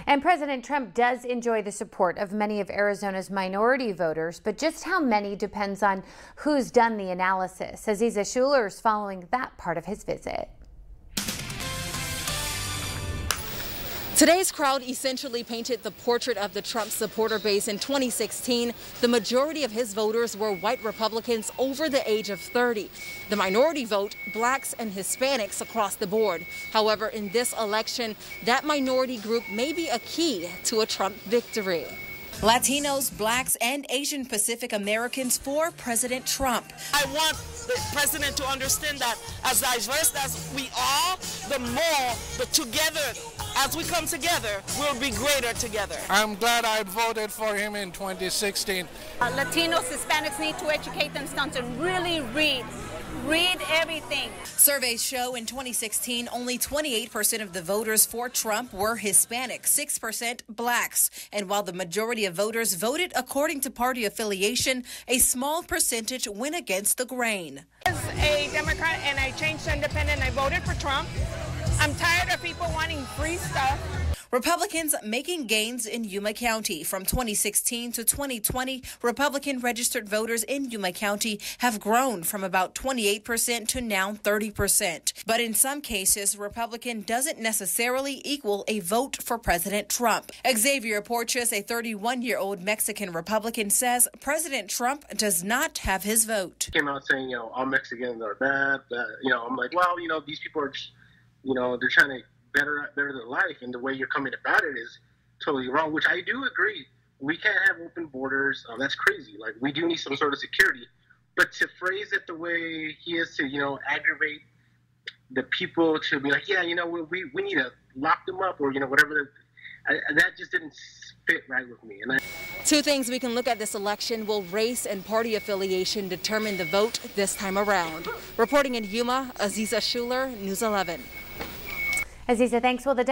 And President Trump does enjoy the support of many of Arizona's minority voters, but just how many depends on who's done the analysis. Aziza Schuler is following that part of his visit. Today's crowd essentially painted the portrait of the Trump supporter base in 2016. The majority of his voters were white Republicans over the age of 30. The minority vote, blacks and Hispanics across the board. However, in this election, that minority group may be a key to a Trump victory. Latinos, blacks, and Asian Pacific Americans for President Trump. I want the president to understand that as diverse as we are, the more the together, as we come together, we'll be greater together. I'm glad I voted for him in 2016. Latinos, Hispanics need to educate themselves and really read everything. Surveys show in 2016, only 28% of the voters for Trump were Hispanic, 6% blacks. And while the majority of voters voted according to party affiliation, a small percentage went against the grain. As a Democrat and I changed to independent, I voted for Trump. I'm tired of people wanting free stuff. Republicans making gains in Yuma County. From 2016 to 2020, Republican registered voters in Yuma County have grown from about 28% to now 30%. But in some cases, Republican doesn't necessarily equal a vote for President Trump. Xavier Porches, a 31-year-old Mexican Republican, says President Trump does not have his vote. Came out saying, all Mexicans are bad. I'm like, well, these people are just, they're trying to better their life, and the way you're coming about it is totally wrong, which I do agree. We can't have open borders. That's crazy. Like, we do need some sort of security. But to phrase it the way he is to, aggravate the people to be like, we need to lock them up or, whatever. That just didn't fit right with me. Two things we can look at this election: will race and party affiliation determine the vote this time around? Reporting in Yuma, Aziza Schuler, News 11. Aziza, thanks. Well, the